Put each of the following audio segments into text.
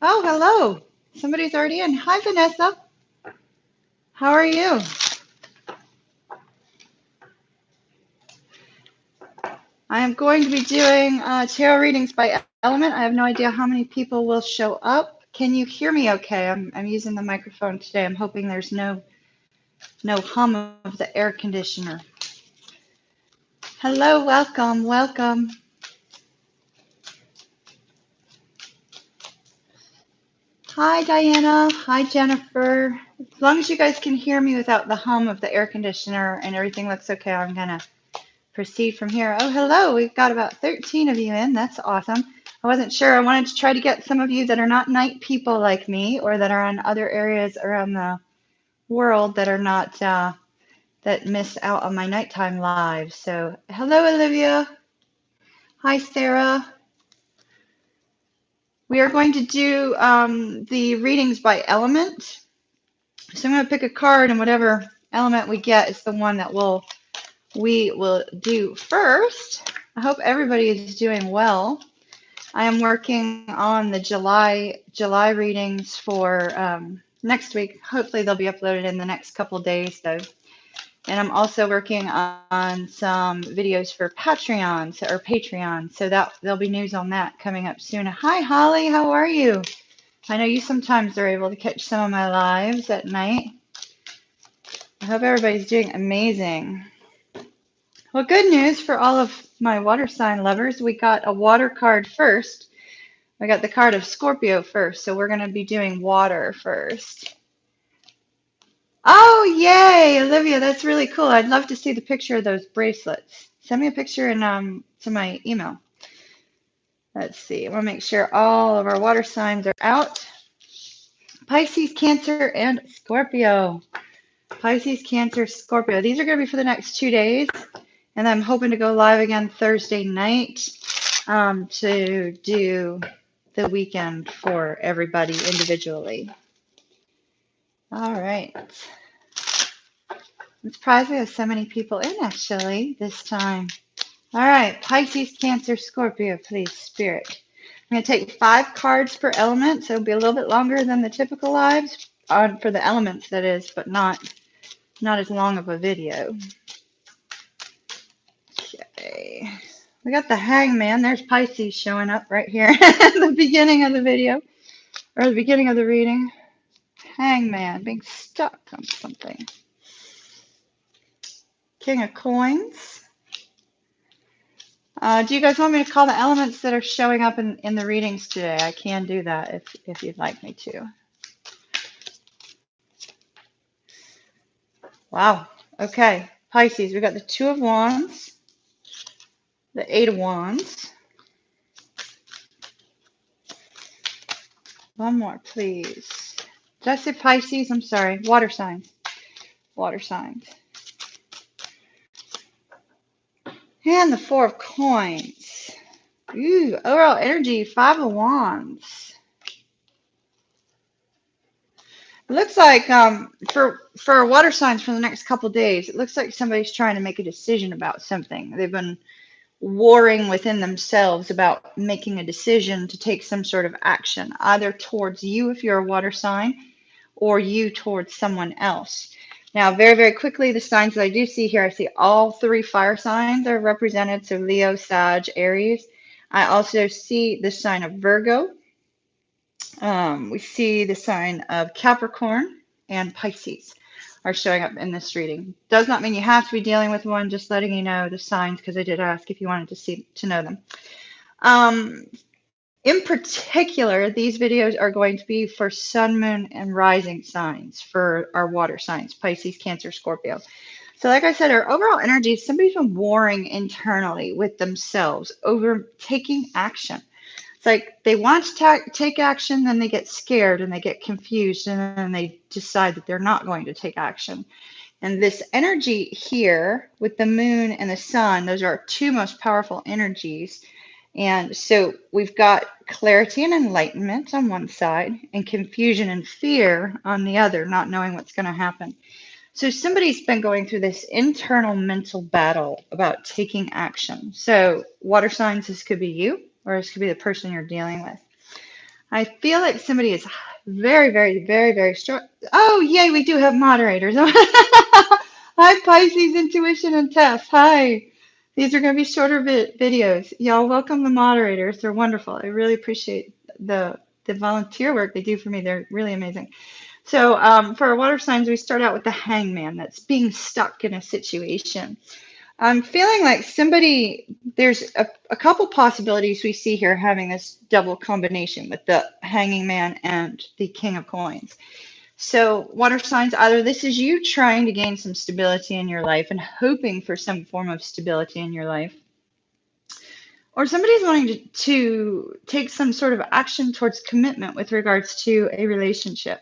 Oh, hello. Somebody's already in. Hi, Vanessa. How are you? I am going to be doing tarot readings by element. I have no idea how many people will show up. Can you hear me okay? I'm using the microphone today. I'm hoping there's no hum of the air conditioner. Hello, welcome, welcome. Hi, Diana. Hi, Jennifer. As long as you guys can hear me without the hum of the air conditioner and everything looks okay, I'm going to proceed from here. Oh, hello. We've got about 13 of you in. That's awesome. I wasn't sure. I wanted to try to get some of you that are not night people like me or that are in other areas around the world that are not, that miss out on my nighttime lives. So, hello, Olivia. Hi, Sarah. We are going to do the readings by element. So I'm going to pick a card, and whatever element we get is the one that we will do first. I hope everybody is doing well. I am working on the July readings for next week. Hopefully they'll be uploaded in the next couple days, though. And I'm also working on some videos for Patreon, so that there'll be news on that coming up soon. Hi, Holly. How are you? I know you sometimes are able to catch some of my lives at night. I hope everybody's doing amazing. Well, good news for all of my water sign lovers. We got a water card first. I got the card of Scorpio first, so we're going to be doing water first. Oh, yay, Olivia, that's really cool. I'd love to see the picture of those bracelets. Send me a picture and to my email. Let's see. I want to make sure all of our water signs are out. Pisces, Cancer, and Scorpio. Pisces, Cancer, Scorpio. These are going to be for the next 2 days, and I'm hoping to go live again Thursday night to do the weekend for everybody individually. All right. I'm surprised we have so many people in actually this time. All right, Pisces, Cancer, Scorpio, please, Spirit. I'm going to take 5 cards per element, so it'll be a little bit longer than the typical lives, for the elements that is, but not as long of a video. Okay. We got the Hangman. There's Pisces showing up right here at the beginning of the video, or the beginning of the reading. Hangman, being stuck on something. King of Coins. Do you guys want me to call the elements that are showing up in the readings today? I can do that if you'd like me to. Wow. Okay. Pisces, we got the 2 of Wands, the 8 of Wands. One more, please. Did I say Pisces? I'm sorry. Water signs. Water signs. And the 4 of Coins. Ooh, overall energy, 5 of Wands. It looks like for water signs for the next couple days, it looks like somebody's trying to make a decision about something. They've been warring within themselves about making a decision to take some sort of action, either towards you if you're a water sign, or you towards someone else. Now, very, very quickly, the signs that I do see here, I see all 3 fire signs are represented, so Leo, Sag, Aries. I also see the sign of Virgo. We see the sign of Capricorn and Pisces are showing up in this reading. Does not mean you have to be dealing with one, just letting you know the signs, because I did ask if you wanted to know them. In particular, these videos are going to be for Sun, Moon, and Rising signs for our water signs, Pisces, Cancer, Scorpio. So like I said, our overall energy, somebody's been warring internally with themselves over taking action. It's like they want to take action, then they get scared and they get confused, and then they decide that they're not going to take action. And this energy here with the moon and the sun, those are our 2 most powerful energies. And so we've got clarity and enlightenment on one side and confusion and fear on the other, not knowing what's going to happen. So somebody's been going through this internal mental battle about taking action. So water signs, this could be you, or this could be the person you're dealing with. I feel like somebody is very, very, very, very strong. Oh, yay, we do have moderators. Hi, Pisces Intuition and Tess. Hi. These are going to be shorter videos. Y'all welcome the moderators. They're wonderful. I really appreciate the volunteer work they do for me. They're really amazing. So for our water signs, we start out with the hangman that's being stuck in a situation. I'm feeling like there's a couple possibilities we see here having this double combination with the hanging man and the king of coins. So water signs, either this is you trying to gain some stability in your life and hoping for some form of stability in your life, or somebody's wanting to take some sort of action towards commitment with regards to a relationship,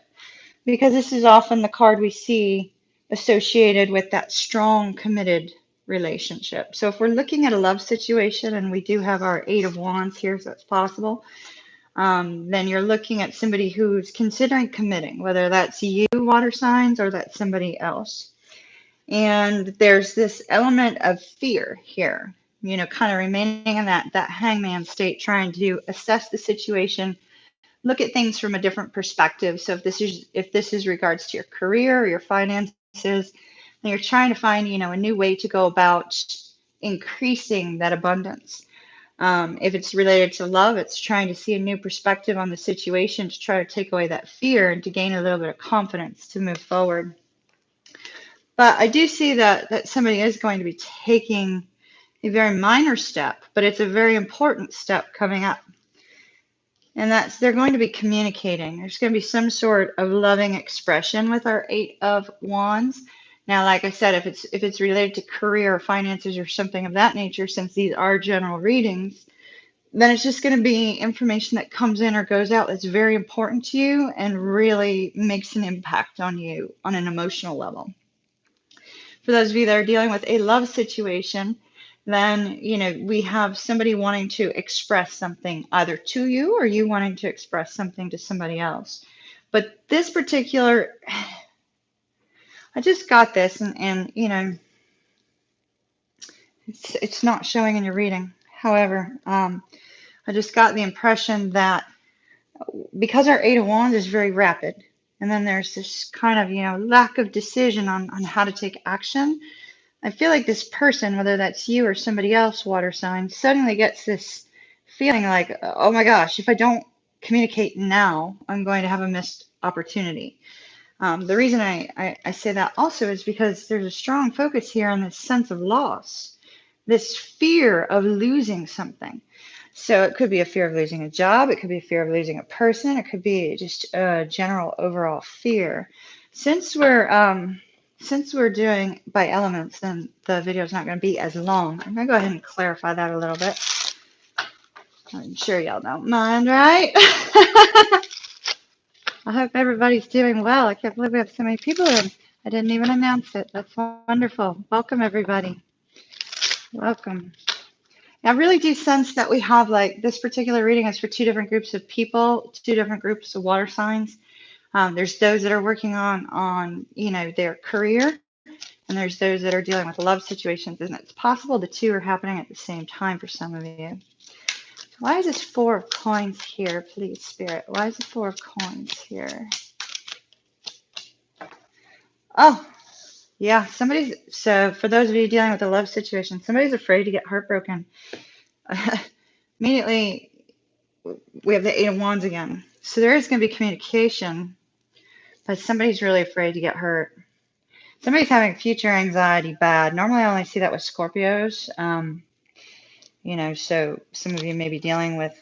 because this is often the card we see associated with that strong, committed relationship. So if we're looking at a love situation, and we do have our Eight of Wands here, so it's possible, then you're looking at somebody who's considering committing, whether that's you, water signs, or that's somebody else. And there's this element of fear here, you know, kind of remaining in that hangman state, trying to assess the situation, look at things from a different perspective. So if this is regards to your career or your finances, then you're trying to find, you know, a new way to go about increasing that abundance. If it's related to love, it's trying to see a new perspective on the situation to try to take away that fear and to gain a little bit of confidence to move forward. But I do see that somebody is going to be taking a very minor step, but it's a very important step coming up. And that's, they're going to be communicating. There's going to be some sort of loving expression with our Eight of Wands. Now, like I said, if it's related to career or finances or something of that nature, since these are general readings, then it's just going to be information that comes in or goes out that's very important to you and really makes an impact on you on an emotional level. For those of you that are dealing with a love situation, then, you know, we have somebody wanting to express something either to you or you wanting to express something to somebody else. But this particular, I just got this, and you know, it's not showing in your reading. However, I just got the impression that because our Eight of Wands is very rapid, and then there's this kind of, you know, lack of decision on how to take action, I feel like this person, whether that's you or somebody else, water sign, suddenly gets this feeling like, oh my gosh, if I don't communicate now, I'm going to have a missed opportunity. The reason I say that also is because there's a strong focus here on this sense of loss, this fear of losing something. So it could be a fear of losing a job, it could be a fear of losing a person, it could be just a general overall fear. Since we're doing by elements, then the video is not going to be as long. I'm going to go ahead and clarify that a little bit. I'm sure y'all don't mind, right? I hope everybody's doing well. I can't believe we have so many people in. I didn't even announce it. That's wonderful. Welcome, everybody. Welcome. I really do sense that we have, like, this particular reading is for two different groups of people, two different groups of water signs. There's those that are working on, you know, their career, and there's those that are dealing with love situations, and it's possible the two are happening at the same time for some of you. Why is this Four of Coins here, please, Spirit? Why is the Four of Coins here? Oh, yeah, so for those of you dealing with a love situation, somebody's afraid to get heartbroken. Immediately, we have the Eight of Wands again. So there is going to be communication, but somebody's really afraid to get hurt. Somebody's having future anxiety bad. Normally, I only see that with Scorpios. You know, so some of you may be dealing with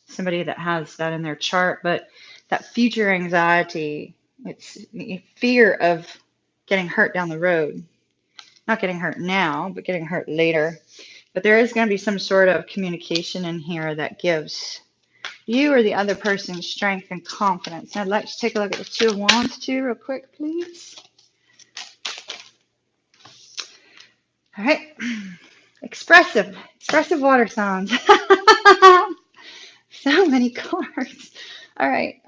somebody that has that in their chart, but that future anxiety, it's fear of getting hurt down the road. Not getting hurt now, but getting hurt later. But there is going to be some sort of communication in here that gives you or the other person strength and confidence. Now, let's take a look at the Two of Wands too real quick, please. All right. Expressive water signs. So many cards. All right.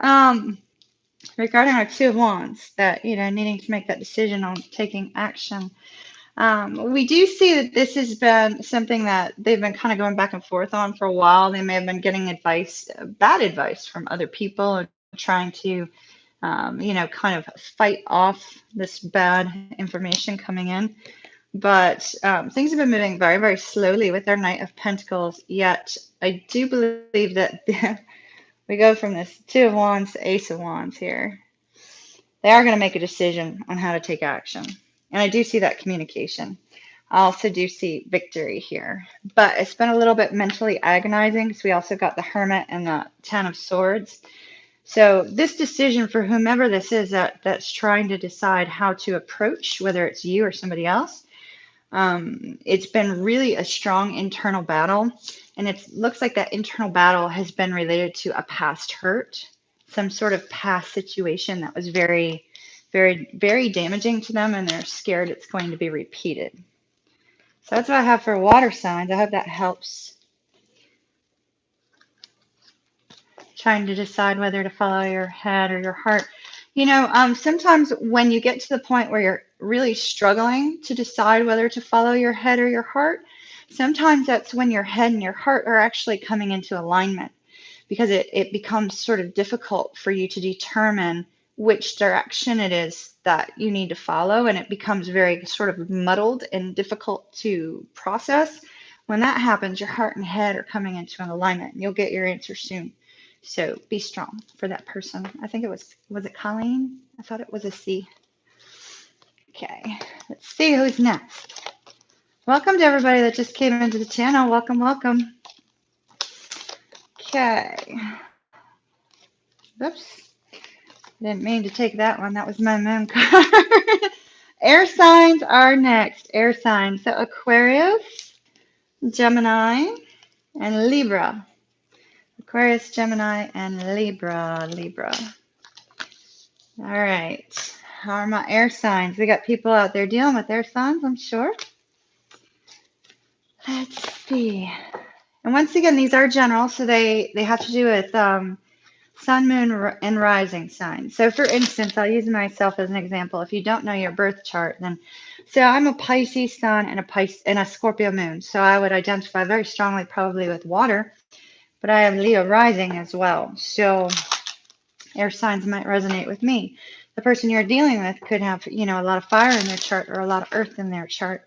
Regarding our Two of Wands, that, you know, needing to make that decision on taking action. We do see that this has been something that they've been kind of going back and forth on for a while. They may have been getting advice, bad advice from other people, and trying to, kind of fight off this bad information coming in. But things have been moving very, very slowly with their Knight of Pentacles. Yet I do believe that we go from this Two of Wands to Ace of Wands here. They are going to make a decision on how to take action. And I do see that communication. I also do see victory here. But it's been a little bit mentally agonizing because we also got the Hermit and the Ten of Swords. So this decision for whomever this is that's trying to decide how to approach, whether it's you or somebody else, it's been really a strong internal battle. And it looks like that internal battle has been related to a past hurt, some sort of past situation that was very, very, very damaging to them, and they're scared it's going to be repeated. So that's what I have for water signs. I hope that helps. Trying to decide whether to follow your head or your heart. Sometimes when you get to the point where you're really struggling to decide whether to follow your head or your heart, sometimes that's when your head and your heart are actually coming into alignment, because it becomes sort of difficult for you to determine which direction it is that you need to follow, and it becomes very sort of muddled and difficult to process. When that happens, your heart and head are coming into an alignment, and you'll get your answer soon. So be strong for that person. I think it was it Colleen? I thought it was a C. Okay, let's see who's next. Welcome to everybody that just came into the channel. Welcome, welcome. Okay. Oops. Didn't mean to take that one. That was my moon card. Air signs are next. Air signs. So Aquarius, Gemini, and Libra. Aquarius, Gemini, and Libra. All right. How are my air signs? We got people out there dealing with air signs, I'm sure. Let's see. And once again, these are general, so they have to do with sun, moon, and rising signs. So for instance, I'll use myself as an example. If you don't know your birth chart, then so I'm a Pisces sun and a Scorpio moon. So I would identify very strongly probably with water, but I have Leo rising as well. So air signs might resonate with me. The person you're dealing with could have, a lot of fire in their chart or a lot of earth in their chart.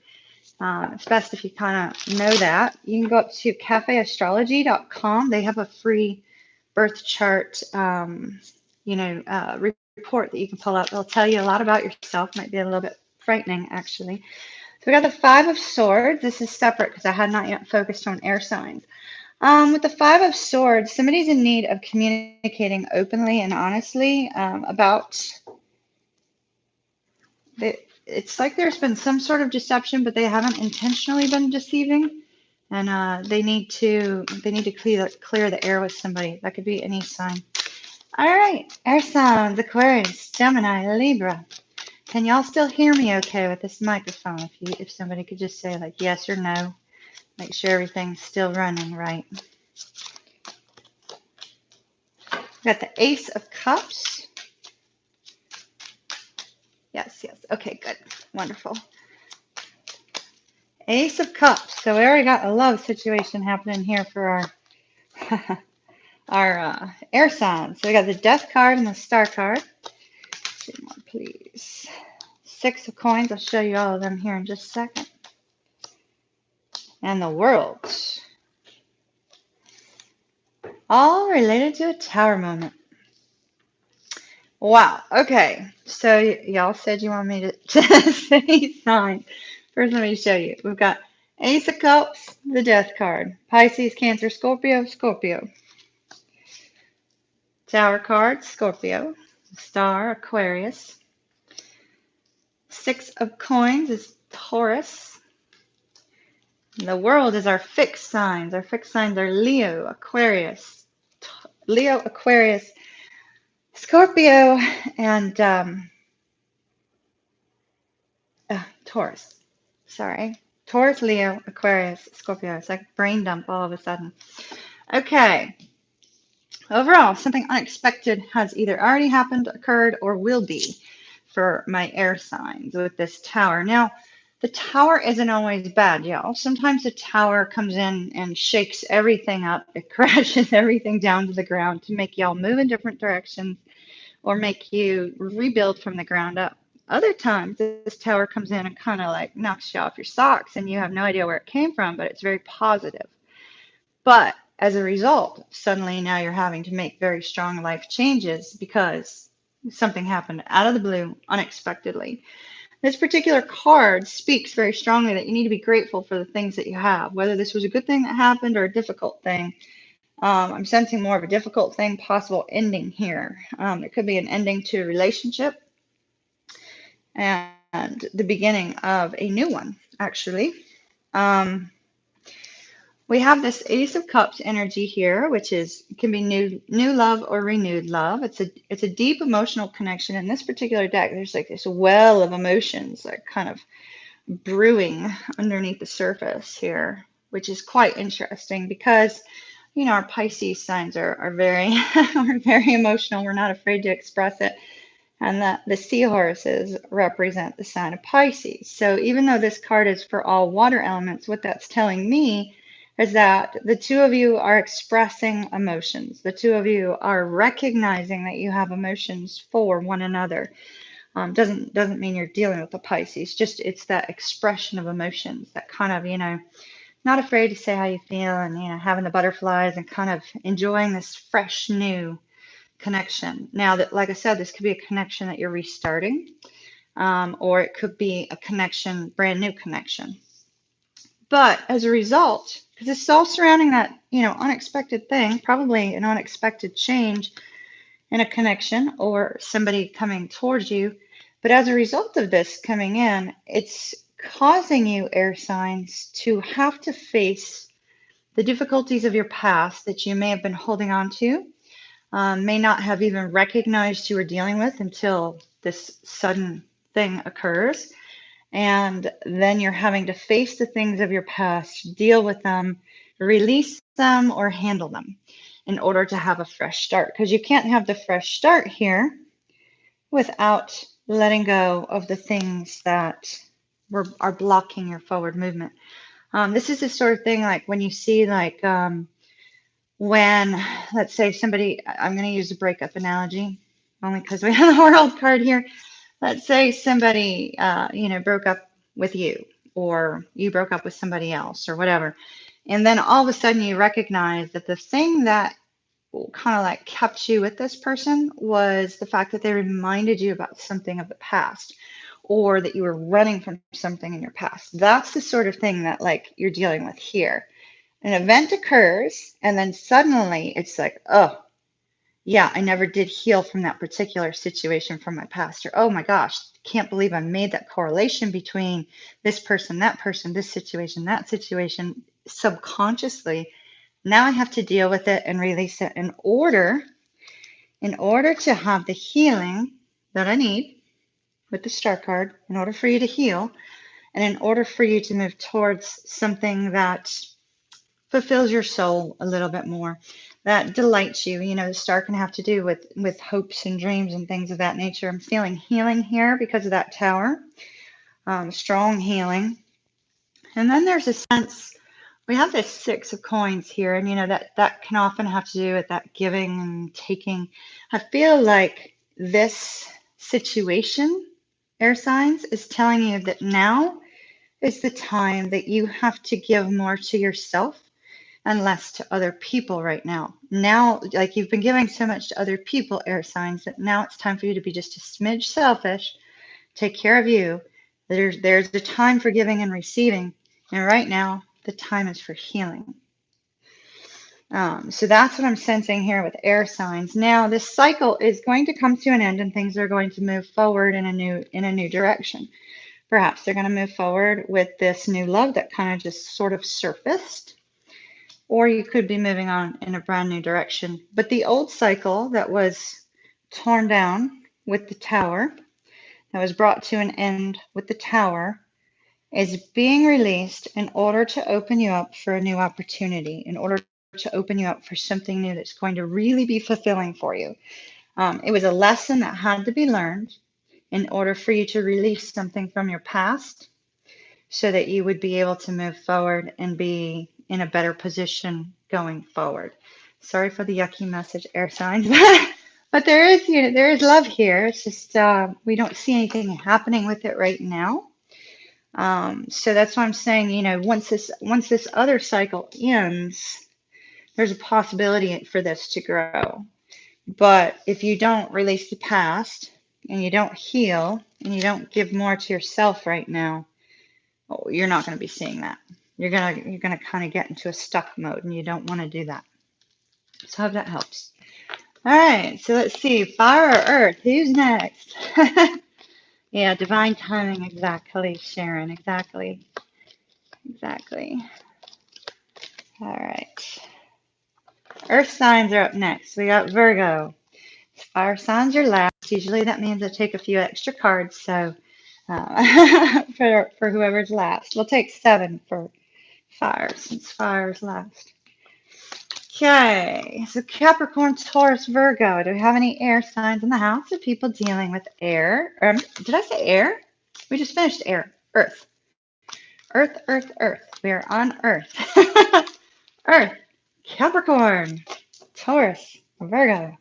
It's best if you kind of know that. You can go up to cafeastrology.com. They have a free birth chart, report that you can pull up. They'll tell you a lot about yourself. Might be a little bit frightening, actually. So we got the Five of Swords. This is separate because I had not yet focused on air signs. With the Five of Swords, somebody's in need of communicating openly and honestly about it's like there's been some sort of deception, but they haven't intentionally been deceiving, and they need to clear the air with somebody. That could be any sign. All right, air signs: Aquarius, Gemini, Libra. Can y'all still hear me okay with this microphone? If somebody could just say like yes or no, make sure everything's still running right. Got the Ace of Cups. Yes. Okay, good. Wonderful. Ace of Cups. So we already got a love situation happening here for our air signs. So we got the Death card and the Star card. Let's see more, please. Six of Coins. I'll show you all of them here in just a second. And the World. All related to a Tower moment. Wow. Okay. So y'all said you want me to say signs. First, let me show you. We've got Ace of Cups, the Death card. Pisces, Cancer, Scorpio. Tower card, Scorpio. Star, Aquarius. Six of Coins is Taurus. And the World is our fixed signs. Our fixed signs are Leo, Aquarius, Scorpio, and Taurus. Sorry. Taurus, Leo, Aquarius, Scorpio. It's like a brain dump all of a sudden. Okay. Overall, something unexpected has either already happened, occurred, or will be for my air signs with this tower. Now, The tower isn't always bad, y'all. Sometimes the tower comes in and shakes everything up. It crashes everything down to the ground to make y'all move in different directions or make you rebuild from the ground up. Other times, this tower comes in and kind of like knocks you off your socks and you have no idea where it came from, but it's very positive. But as a result, suddenly now you're having to make very strong life changes because something happened out of the blue unexpectedly. This particular card speaks very strongly that you need to be grateful for the things that you have, whether this was a good thing that happened or a difficult thing. I'm sensing more of a difficult thing, possible ending here. It could be an ending to a relationship and the beginning of a new one, actually. Um, we have this Ace of Cups energy here, which is can be new love or renewed love. It's a deep emotional connection. In this particular deck, there's like this well of emotions that kind of brewing underneath the surface here, which is quite interesting because, you know, our Pisces signs are very are very emotional. We're not afraid to express it. And the seahorses represent the sign of Pisces. So even though this card is for all water elements, what that's telling me is that the two of you are expressing emotions. The two of you are recognizing that you have emotions for one another. Doesn't mean you're dealing with the Pisces, just it's that expression of emotions, that kind of, you know, not afraid to say how you feel and, you know, having the butterflies and kind of enjoying this fresh new connection. Now that, like I said, this could be a connection that you're restarting, or it could be a connection, brand new connection. But as a result, because it's all surrounding that, you know, unexpected thing, probably an unexpected change in a connection or somebody coming towards you. But as a result of this coming in, it's causing you, air signs, to have to face the difficulties of your past that you may have been holding on to, may not have even recognized you were dealing with until this sudden thing occurs. And then you're having to face the things of your past, deal with them, release them, or handle them in order to have a fresh start. Because you can't have the fresh start here without letting go of the things that are blocking your forward movement. This is the sort of thing like when you see like when, let's say somebody, I'm going to use a breakup analogy only because we have the world card here. Let's say somebody, you know, broke up with you, or you broke up with somebody else, or whatever. And then all of a sudden you recognize that the thing that kind of like kept you with this person was the fact that they reminded you about something of the past, or that you were running from something in your past. That's the sort of thing that like you're dealing with here. An event occurs, and then suddenly it's like, oh, yeah, I never did heal from that particular situation from my past. Or, oh my gosh, can't believe I made that correlation between this person, this situation, that situation, subconsciously. Now I have to deal with it and release it in order to have the healing that I need with the star card, in order for you to heal, and in order for you to move towards something that fulfills your soul a little bit more, that delights you. You know, the star can have to do with hopes and dreams and things of that nature. I'm feeling healing here because of that tower, strong healing. And then there's a sense, we have this Six of Coins here, and you know that can often have to do with that giving and taking. I feel like this situation, air signs, is telling you that now is the time that you have to give more to yourself and less to other people right now. Now, like you've been giving so much to other people, air signs, that now it's time for you to be just a smidge selfish, take care of you. There's a time for giving and receiving, and right now the time is for healing. So that's what I'm sensing here with air signs. Now this cycle is going to come to an end, and things are going to move forward in a new direction. Perhaps they're going to move forward with this new love that kind of just sort of surfaced, or you could be moving on in a brand new direction. But the old cycle that was torn down with the tower, that was brought to an end with the tower, is being released in order to open you up for a new opportunity, in order to open you up for something new that's going to really be fulfilling for you. It was a lesson that had to be learned in order for you to release something from your past so that you would be able to move forward and be in a better position going forward. Sorry for the yucky message, air signs, but there is, there is love here. It's just we don't see anything happening with it right now. So that's why I'm saying, once this other cycle ends, there's a possibility for this to grow. But if you don't release the past and you don't heal and you don't give more to yourself right now, you're not going to be seeing that. You're gonna kind of get into a stuck mode, and you don't want to do that. So I hope that helps. All right, so let's see, fire or earth? Who's next? Yeah, divine timing, exactly, Sharon, exactly. All right. Earth signs are up next. We got Virgo. Fire signs are last. Usually that means I take a few extra cards, so for whoever's last. We'll take 7 for fire, since fire's last. Okay, so Capricorn, Taurus, Virgo. Do we have any air signs in the house? Are people dealing with air? Did I say air? We just finished air. Earth. Earth, earth, earth. We are on earth. Earth, Capricorn, Taurus, Virgo.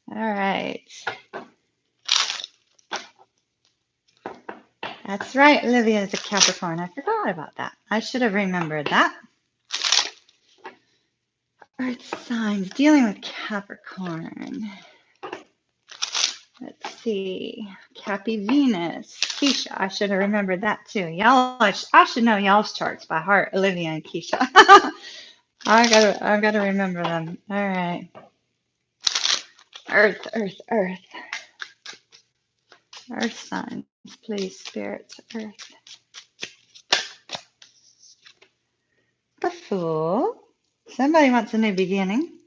All right. That's right, Olivia is a Capricorn. I forgot about that. I should have remembered that. Earth signs dealing with Capricorn. Let's see. Cappy Venus. Keisha. I should have remembered that too. Y'all, I should know y'all's charts by heart, Olivia and Keisha. I've gotta remember them. All right. Earth, earth, earth. Earth signs, please, spirits, earth. The Fool. Somebody wants a new beginning.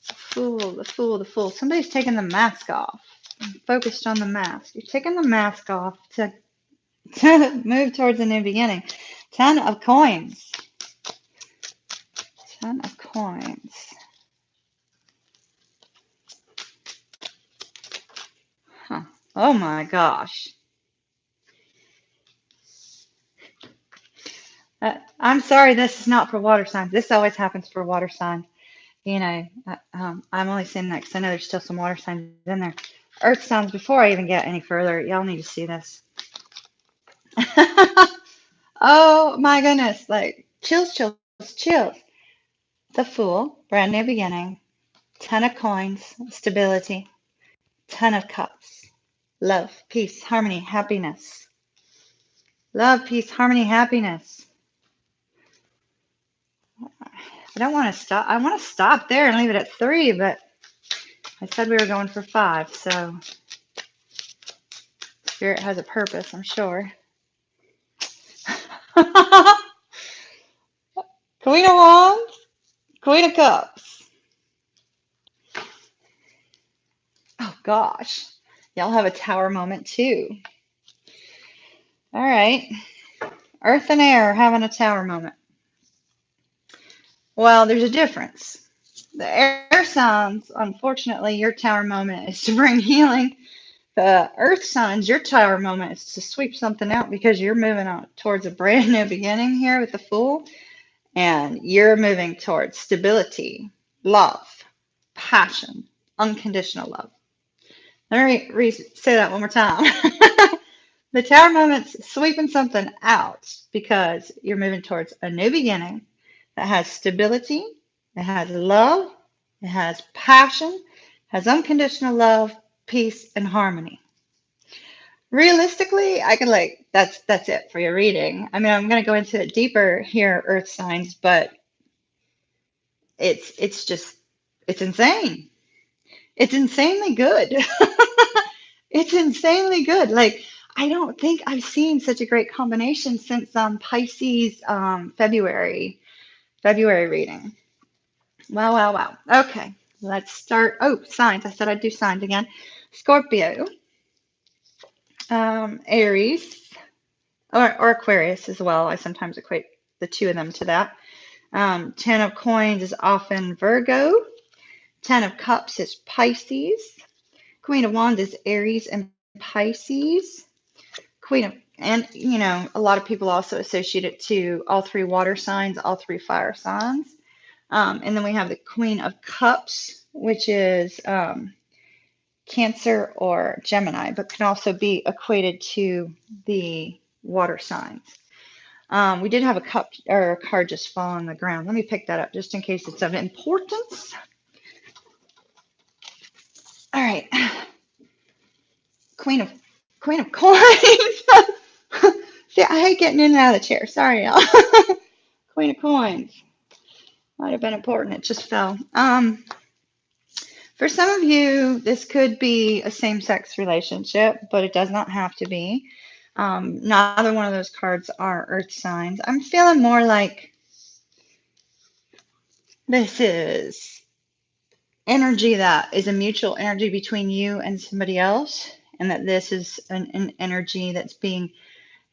The Fool, the Fool, the Fool. Somebody's taking the mask off. I'm focused on the mask. You're taking the mask off to move towards a new beginning. 10 of coins. 10 of coins. Huh. Oh my gosh. I'm sorry, this is not for water signs. This always happens for water signs. I'm only saying that because I know there's still some water signs in there. Earth signs, before I even get any further, y'all need to see this. Oh my goodness, like chills, chills, chills. The Fool, brand new beginning. 10 of coins, stability. 10 of cups, love, peace, harmony, happiness. Love, peace, harmony, happiness. I don't want to stop. I want to stop there and leave it at 3, but I said we were going for 5, so Spirit has a purpose, I'm sure. Queen of Wands, Queen of Cups. Oh gosh, y'all have a tower moment too. All right, Earth and Air are having a tower moment. Well, there's a difference. The air signs, unfortunately, your tower moment is to bring healing. The earth signs, your tower moment is to sweep something out because you're moving on towards a brand new beginning here with the Fool. And you're moving towards stability, love, passion, unconditional love. Let me say that one more time. The tower moment's sweeping something out because you're moving towards a new beginning that has stability, it has love, it has passion, has unconditional love, peace, and harmony. Realistically, I can that's it for your reading. I mean, I'm going to go into it deeper here, earth signs, but it's insane. It's insanely good. It's insanely good. Like, I don't think I've seen such a great combination since Pisces February reading. Wow, wow, wow. Okay, let's start. Oh, signs. I said I'd do signs again. Scorpio, Aries, or Aquarius as well. I sometimes equate the two of them to that. 10 of coins is often Virgo. 10 of cups is Pisces. Queen of Wands is Aries and Pisces. And, you know, a lot of people also associate it to all three water signs, all three fire signs. And then we have the Queen of Cups, which is Cancer or Gemini, but can also be equated to the water signs. We did have a cup or a card just fall on the ground. Let me pick that up just in case it's of importance. All right. Queen of Coins. See, I hate getting in and out of the chair. Sorry, y'all. Queen of Coins. Might have been important. It just fell. For some of you, this could be a same-sex relationship, but it does not have to be. Neither one of those cards are earth signs. I'm feeling more like this is energy that is a mutual energy between you and somebody else, and that this is an energy that's being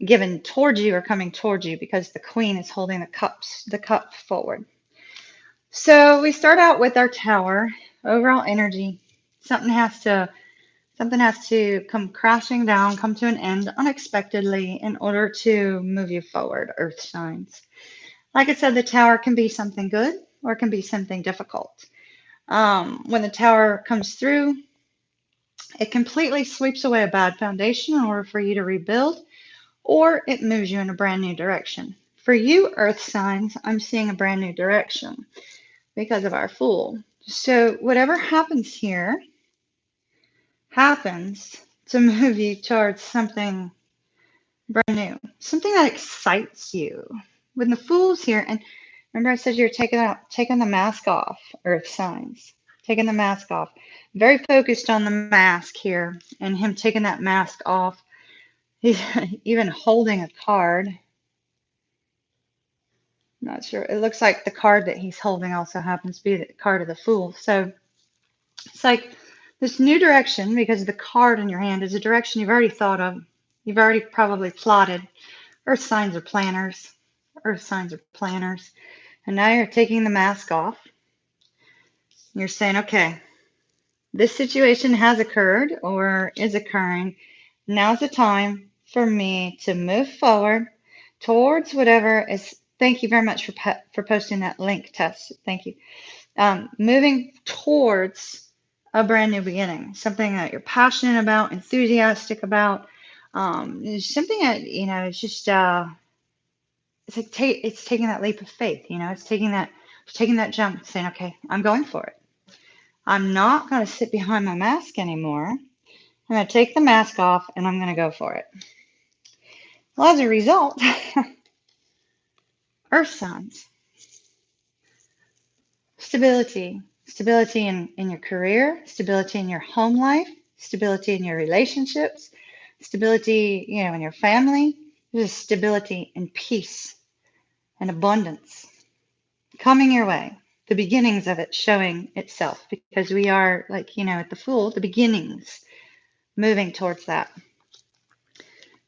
given towards you or coming towards you because the queen is holding the cup forward. So we start out with our tower, overall energy. Something has to come crashing down, come to an end unexpectedly in order to move you forward, earth signs. Like I said, the tower can be something good or it can be something difficult. When the tower comes through, it completely sweeps away a bad foundation in order for you to rebuild, or it moves you in a brand new direction. For you, earth signs, I'm seeing a brand new direction because of our Fool. So whatever happens here happens to move you towards something brand new, something that excites you. When the Fool's here, and remember I said you're taking the mask off, earth signs, taking the mask off. Very focused on the mask here and him taking that mask off. He's even holding a card. Not sure. It looks like the card that he's holding also happens to be the card of the Fool. So it's like this new direction, because the card in your hand is a direction you've already thought of. You've already probably plotted. Earth signs are planners. Earth signs are planners. And now you're taking the mask off. You're saying, okay, this situation has occurred or is occurring. Now's the time for me to move forward towards whatever is. Thank you very much for posting that link, Tess. Thank you. Moving towards a brand new beginning, something that you're passionate about, enthusiastic about, something that, you know, it's just it's like it's taking that leap of faith, you know, it's taking that jump, saying, okay, I'm going for it. I'm not going to sit behind my mask anymore. I'm going to take the mask off and I'm going to go for it. Well, as a result, earth signs, stability in your career, stability in your home life, stability in your relationships, stability, you know, in your family. There's stability and peace and abundance coming your way. The beginnings of it showing itself, because we are, like, you know, at the Fool, the beginnings, moving towards that.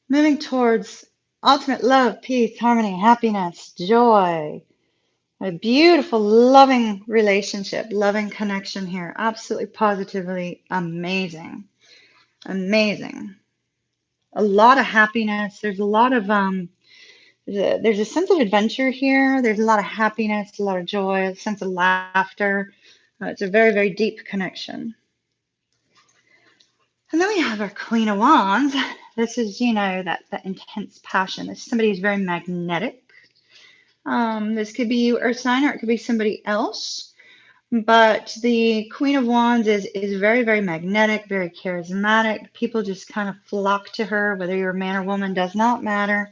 Moving towards ultimate love, peace, harmony, happiness, joy. A beautiful, loving relationship, loving connection here. Absolutely, positively amazing. Amazing. A lot of happiness. There's a lot of, there's a sense of adventure here. There's a lot of happiness, a lot of joy, a sense of laughter. It's a very, very deep connection. And then we have our Queen of Wands. This is, you know, that intense passion. This is somebody who's very magnetic. This could be you, Earth sign, or it could be somebody else. But the Queen of Wands is very, very magnetic, very charismatic. People just kind of flock to her, whether you're a man or woman, does not matter.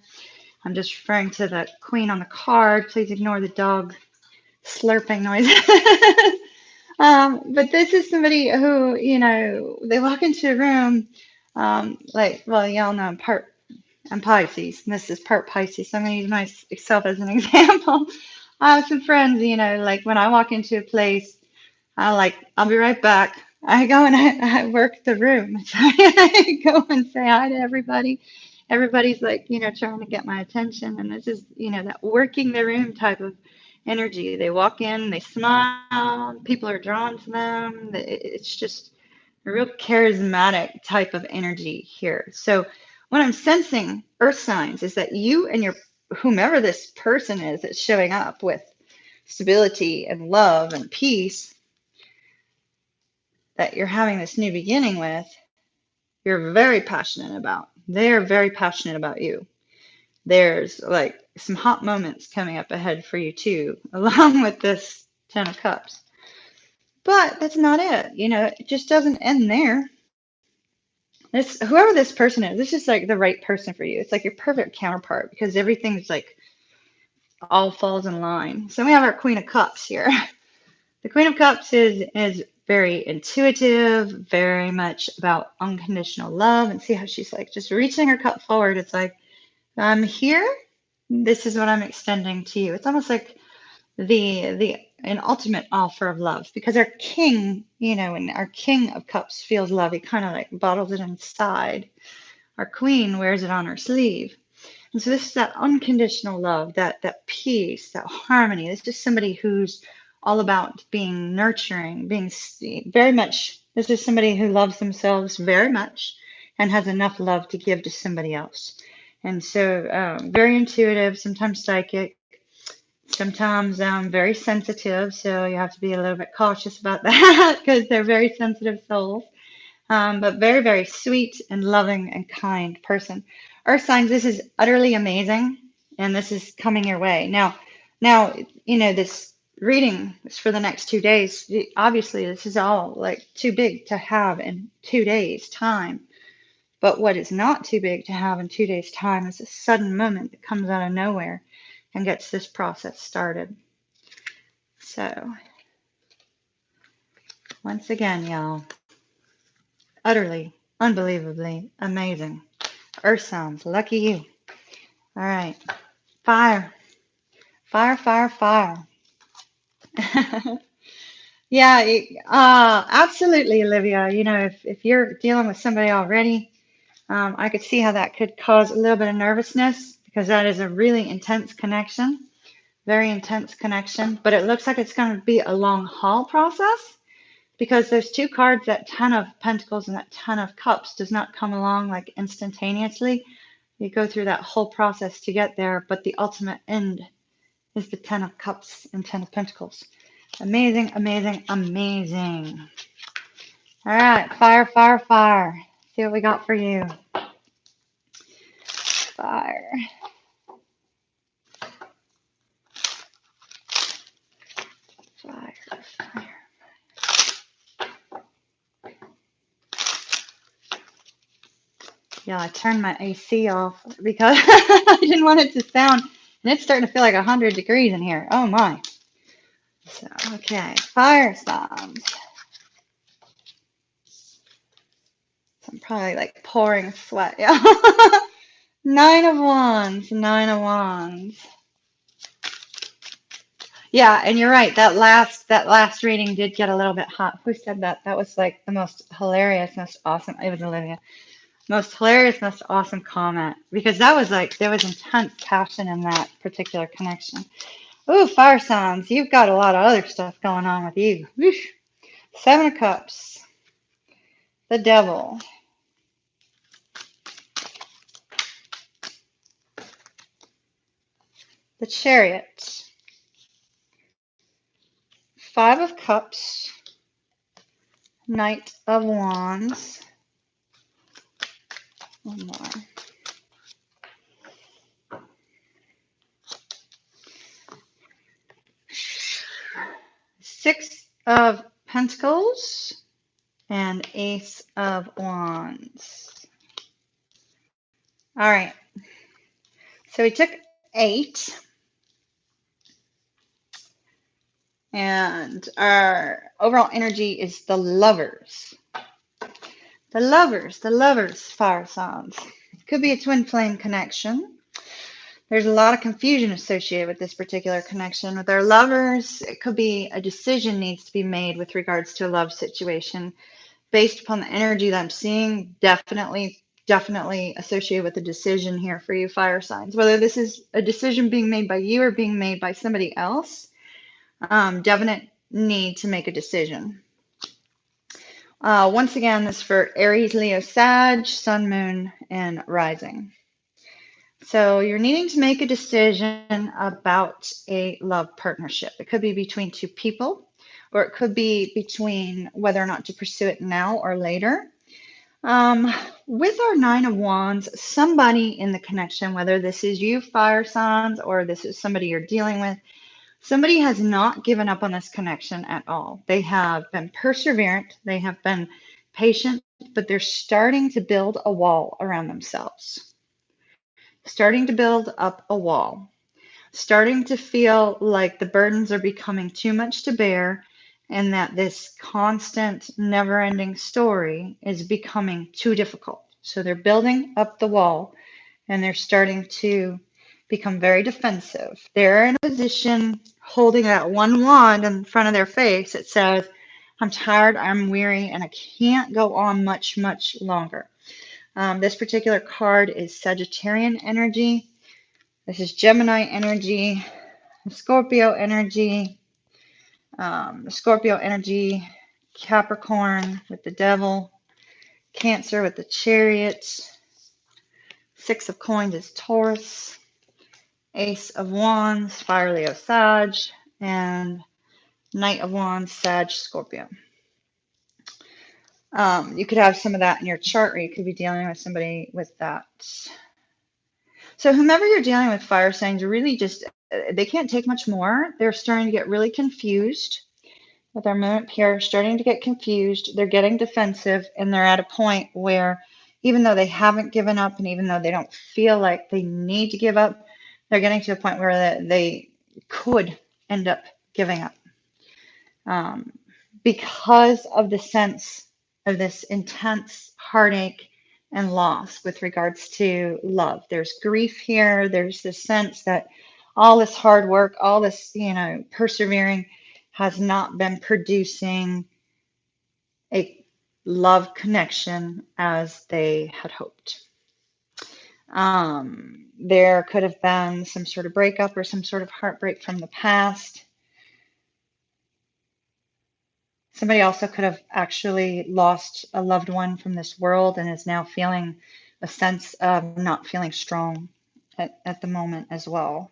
I'm just referring to the Queen on the card. Please ignore the dog slurping noise. But this is somebody who, you know, they walk into a room, like, well, y'all know I'm Pisces, and this is part Pisces, so I'm going to use myself as an example. I have some friends, you know, like when I walk into a place, I'll be right back. I go and I work the room. So I go and say hi to everybody. Everybody's like, you know, trying to get my attention. And this is, you know, that working the room type of energy. They walk in, they smile, people are drawn to them. It's just a real charismatic type of energy here. So what I'm sensing, earth signs, is that you and your whomever this person is that's showing up with stability and love and peace that you're having this new beginning with, you're very passionate about. They're very passionate about you. There's like some hot moments coming up ahead for you too, along with this Ten of Cups. But that's not it. You know, it just doesn't end there. This whoever this person is, this is like the right person for you. It's like your perfect counterpart because everything's like all falls in line. So we have our Queen of Cups here. The Queen of Cups is very intuitive, very much about unconditional love. And see how she's like just reaching her cup forward. It's like, I'm here. This is what I'm extending to you. It's almost like the an ultimate offer of love because our king, you know, and our King of Cups feels love. He kind of like bottles it inside. Our queen wears it on her sleeve. And so this is that unconditional love, that peace, that harmony. It's just somebody who's all about being nurturing, being very much, this is somebody who loves themselves very much and has enough love to give to somebody else. And so very intuitive, sometimes psychic, sometimes very sensitive. So you have to be a little bit cautious about that because they're very sensitive souls. But very, very sweet and loving and kind person. Earth signs, this is utterly amazing, and this is coming your way. Now, you know, this reading is for the next 2 days. Obviously, this is all like too big to have in 2 days' time. But what is not too big to have in 2 days' time is a sudden moment that comes out of nowhere and gets this process started. So, once again, y'all, utterly, unbelievably amazing. Earth sounds, lucky you. All right. Fire. Fire, fire, fire. Yeah, absolutely, Olivia. You know, if you're dealing with somebody already, I could see how that could cause a little bit of nervousness because that is a really intense connection, very intense connection. But it looks like it's going to be a long haul process because those two cards, that Ten of Pentacles and that Ten of Cups, does not come along like instantaneously. You go through that whole process to get there, but the ultimate end is the Ten of Cups and Ten of Pentacles. Amazing, amazing, amazing. All right, fire, fire, fire. See what we got for you. Fire. Fire, fire. Yeah, I turned my AC off because I didn't want it to sound, and it's starting to feel like 100 degrees in here. Oh my. So, okay, fire signs. So I'm probably like pouring sweat. Yeah. Nine of Wands, Nine of Wands. Yeah, and you're right. That last reading did get a little bit hot. Who said that? That was like the most hilarious, most awesome. It was Olivia. Most hilarious, most awesome comment because that was like there was intense passion in that particular connection. Ooh, fire signs. You've got a lot of other stuff going on with you. Whoosh. Seven of Cups. The Devil. The Chariot. Five of Cups. Knight of Wands. One more. Six of Pentacles and Ace of Wands. All right. So we took 8. And our overall energy is the Lovers. The Lovers, fire signs. Could be a twin flame connection. There's a lot of confusion associated with this particular connection. With our lovers, it could be a decision needs to be made with regards to a love situation. Based upon the energy that I'm seeing, definitely associated with a decision here for you, fire signs. Whether this is a decision being made by you or being made by somebody else, definite need to make a decision. Once again, this is for Aries, Leo, Sag, Sun, Moon, and Rising. So you're needing to make a decision about a love partnership. It could be between two people, or it could be between whether or not to pursue it now or later. Um, with our Nine of Wands, somebody in the connection, whether this is you, fire signs, or this is somebody you're dealing with, somebody has not given up on this connection at all. They have been perseverant, they have been patient, but they're starting to build a wall around themselves, starting to build up a wall, starting to feel like the burdens are becoming too much to bear, and that this constant, never ending story is becoming too difficult. So they're building up the wall and they're starting to become very defensive. They're in a position holding that one wand in front of their face that says, I'm tired, I'm weary, and I can't go on much, much longer. This particular card is Sagittarian energy. This is Gemini energy, Scorpio energy, Capricorn with the Devil, Cancer with the Chariot, Six of Coins is Taurus, Ace of Wands, Fire, Leo, Sag, and Knight of Wands, Sag, Scorpio. You could have some of that in your chart, or you could be dealing with somebody with that. So whomever you're dealing with, fire signs, are really just, they can't take much more. They're starting to get really confused with our moon up here, starting to get confused. They're getting defensive, and they're at a point where even though they haven't given up, and even though they don't feel like they need to give up, they're getting to a point where they could end up giving up. Because of the sense of this intense heartache and loss with regards to love. There's grief here. There's this sense that all this hard work, all this, persevering has not been producing a love connection as they had hoped. There could have been some sort of breakup or some sort of heartbreak from the past. Somebody also could have actually lost a loved one from this world and is now feeling a sense of not feeling strong at the moment as well.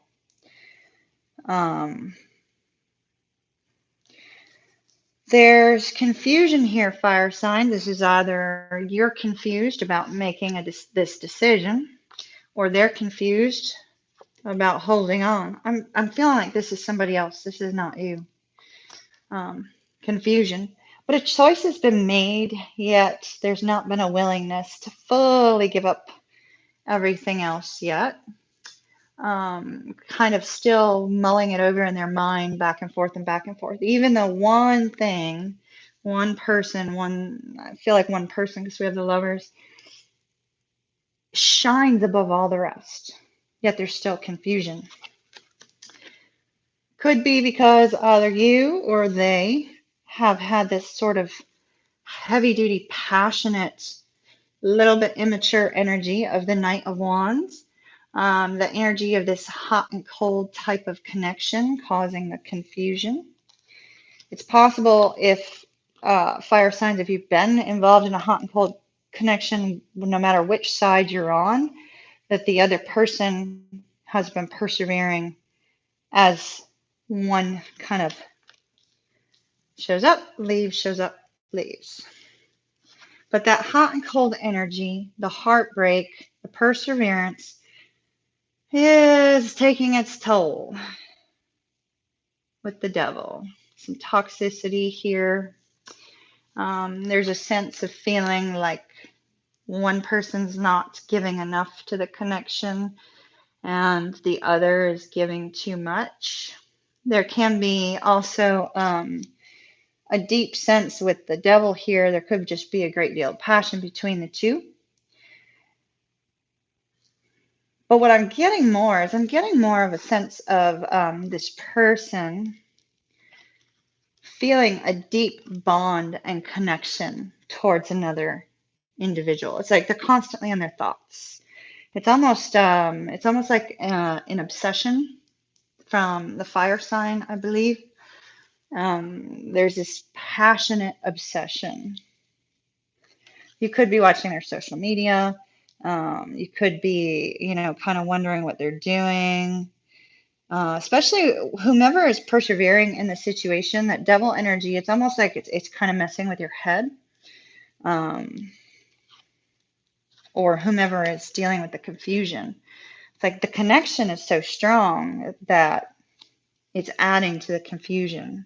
There's confusion here, fire sign. This is either you're confused about making this decision, or they're confused about holding on. I'm feeling like this is somebody else. This is not you. Confusion. But a choice has been made, yet there's not been a willingness to fully give up everything else yet. Kind of still mulling it over in their mind back and forth and back and forth. Even though one thing, one person, I feel like one person, because we have the Lovers, shines above all the rest. Yet there's still confusion. Could be because either you or they have had this sort of heavy-duty, passionate, little bit immature energy of the Knight of Wands. The energy of this hot and cold type of connection causing the confusion. It's possible if fire signs, if you've been involved in a hot and cold connection, no matter which side you're on, that the other person has been persevering as one kind of shows up, leaves. But that hot and cold energy, the heartbreak, the perseverance is taking its toll with the Devil. Some toxicity here. There's a sense of feeling like one person's not giving enough to the connection and the other is giving too much. There can be also a deep sense with the Devil here. There could just be a great deal of passion between the two. But what I'm getting more is I'm getting more of a sense of this person feeling a deep bond and connection towards another individual. It's like they're constantly in their thoughts. It's almost like an obsession from the fire sign, I believe. There's this passionate obsession You could be watching their social media. You could be, kind of wondering what they're doing. Especially whomever is persevering in the situation, that devil energy, it's almost like it's kind of messing with your head. Or whomever is dealing with the confusion. It's like the connection is so strong that it's adding to the confusion.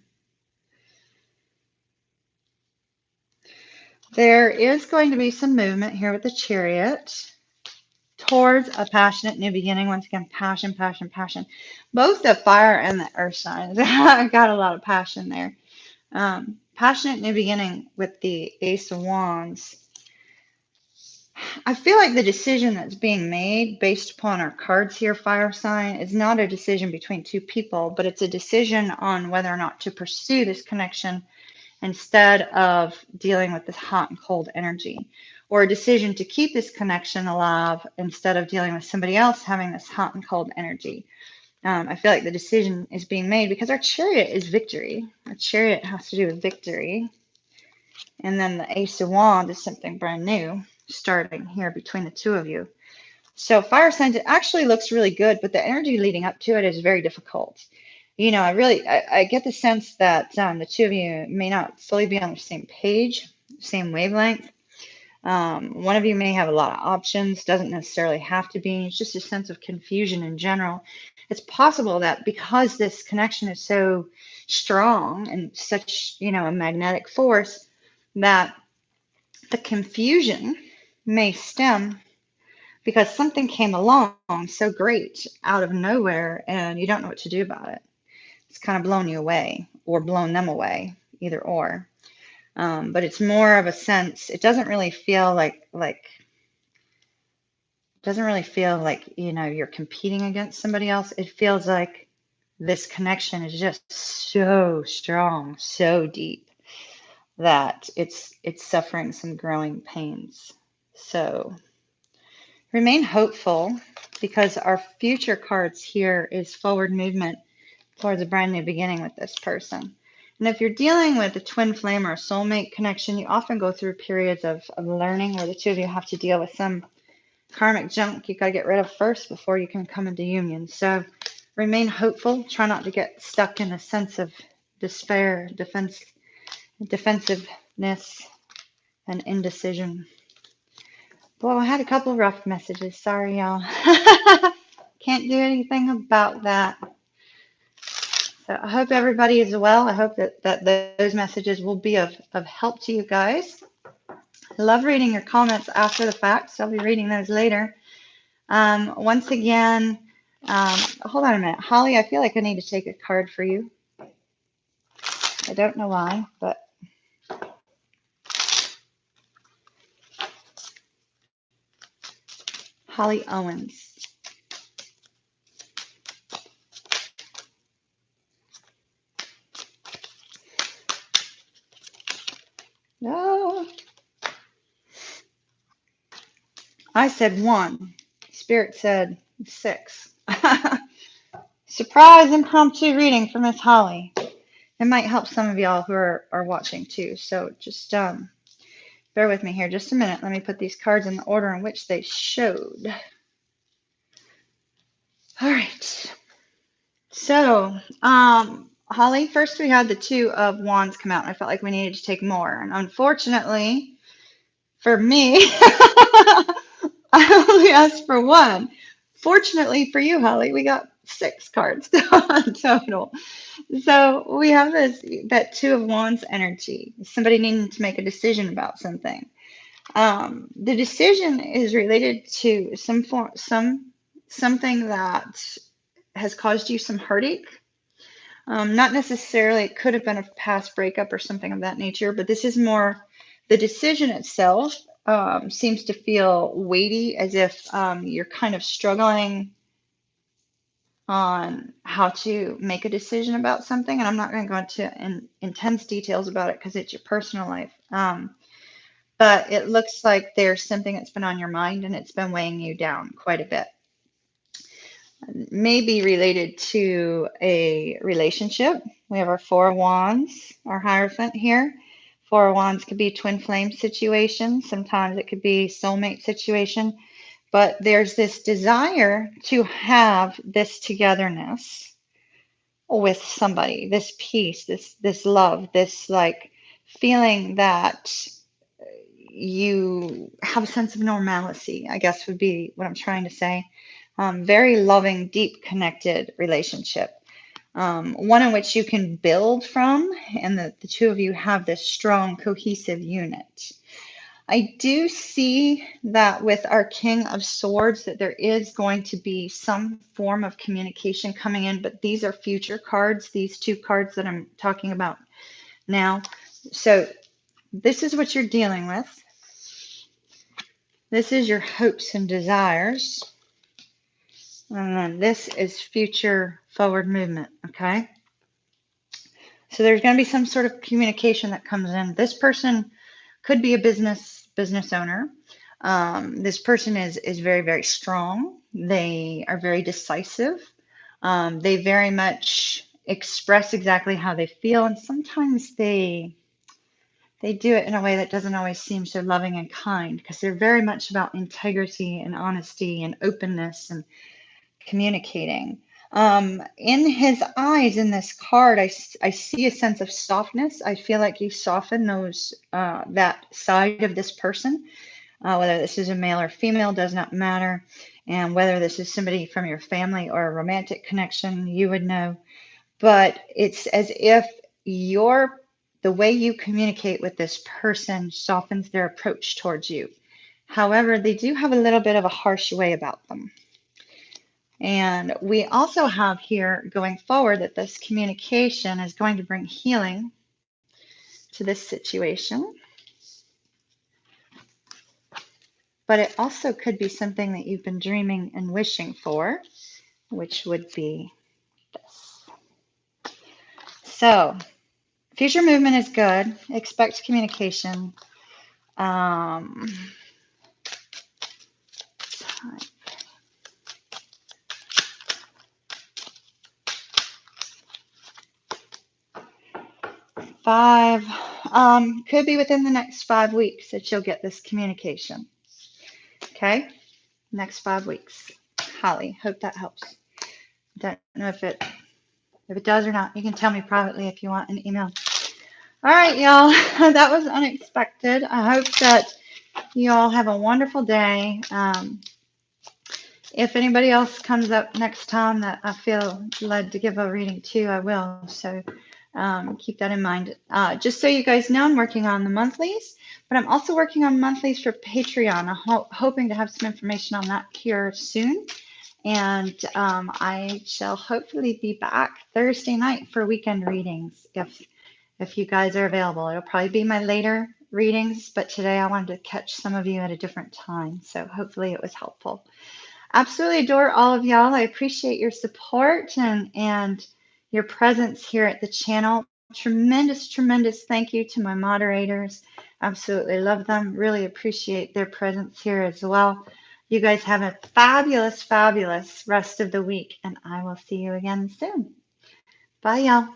There is going to be some movement here with the Chariot towards a passionate new beginning. Once again, passion, passion, passion. Both the fire and the earth signs. I got a lot of passion there. Passionate new beginning with the Ace of Wands. I feel like the decision that's being made based upon our cards here, fire sign, is not a decision between two people, but it's a decision on whether or not to pursue this connection instead of dealing with this hot and cold energy, or a decision to keep this connection alive instead of dealing with somebody else having this hot and cold energy. I feel like the decision is being made because our Chariot is victory. Our Chariot has to do with victory. And then the Ace of Wands is something brand new starting here between the two of you. So fire signs, it actually looks really good, but the energy leading up to it is very difficult. I get the sense that the two of you may not fully be on the same page, same wavelength. One of you may have a lot of options, doesn't necessarily have to be. It's just a sense of confusion in general. It's possible that because this connection is so strong and such, a magnetic force, that the confusion may stem because something came along so great out of nowhere and you don't know what to do about it. It's kind of blown you away or blown them away, either or. But it's more of a sense. It doesn't really feel like you're competing against somebody else. It feels like this connection is just so strong, so deep that it's suffering some growing pains. So remain hopeful, because our future cards here is forward movement towards a brand new beginning with this person. And if you're dealing with a twin flame or a soulmate connection, you often go through periods of learning where the two of you have to deal with some karmic junk you got to get rid of first before you can come into union. So remain hopeful. Try not to get stuck in a sense of despair, defensiveness, and indecision. Well, I had a couple rough messages. Sorry, y'all. Can't do anything about that. So I hope everybody is well. I hope that those messages will be of help to you guys. I love reading your comments after the fact, so I'll be reading those later. Once again, hold on a minute. Holly, I feel like I need to take a card for you. I don't know why, but Holly Owens. No. I said 1. Spirit said 6. Surprise impromptu reading for Miss Holly. It might help some of y'all who are watching too. So just bear with me here just a minute. Let me put these cards in the order in which they showed. All right. So, Holly, first we had the 2 of Wands come out, and I felt like we needed to take more. And unfortunately, for me, I only asked for 1. Fortunately for you, Holly, we got 6 cards total. So we have that 2 of Wands energy. Somebody needing to make a decision about something. The decision is related to something that has caused you some heartache. Not necessarily, it could have been a past breakup or something of that nature, but this is more, the decision itself seems to feel weighty, as if you're kind of struggling on how to make a decision about something. And I'm not going to go into intense details about it because it's your personal life. But it looks like there's something that's been on your mind and it's been weighing you down quite a bit. Maybe related to a relationship. We have our 4 of Wands, our Hierophant here. Four of Wands could be a twin flame situation. Sometimes it could be soulmate situation. But there's this desire to have this togetherness with somebody, this peace, this love, this like feeling that you have a sense of normalcy, I guess would be what I'm trying to say. Very loving, deep connected relationship. One in which you can build from, and the two of you have this strong, cohesive unit. I do see that with our King of Swords that there is going to be some form of communication coming in, but these are future cards, these two cards that I'm talking about now. So this is what you're dealing with. This is your hopes and desires. And then this is future forward movement, okay? So there's going to be some sort of communication that comes in. This person could be a business owner. This person is very, very strong. They are very decisive. They very much express exactly how they feel, and sometimes they do it in a way that doesn't always seem so loving and kind, because they're very much about integrity and honesty and openness and communicating. In his eyes in this card, I see a sense of softness. I feel like you soften those that side of this person. Whether this is a male or female does not matter, and whether this is somebody from your family or a romantic connection, you would know. But it's as if the way you communicate with this person softens their approach towards you. However, they do have a little bit of a harsh way about them. And we also have here going forward that this communication is going to bring healing to this situation. But it also could be something that you've been dreaming and wishing for, which would be this. So, future movement is good. Expect communication. Time. 5. Could be within the next 5 weeks that you'll get this communication. Okay? Next 5 weeks. Holly, hope that helps. Don't know if it does or not. You can tell me privately if you want an email. All right, y'all. That was unexpected. I hope that you all have a wonderful day. If anybody else comes up next time that I feel led to give a reading to, I will. So keep that in mind. Just so you guys know, I'm working on the monthlies, but I'm also working on monthlies for Patreon. I'm hoping to have some information on that here soon. And I shall hopefully be back Thursday night for weekend readings if you guys are available. It'll probably be my later readings, but today I wanted to catch some of you at a different time. So hopefully it was helpful. Absolutely adore all of y'all. I appreciate your support and your presence here at the channel. Tremendous, tremendous thank you to my moderators. Absolutely love them. Really appreciate their presence here as well. You guys have a fabulous, fabulous rest of the week, and I will see you again soon. Bye, y'all.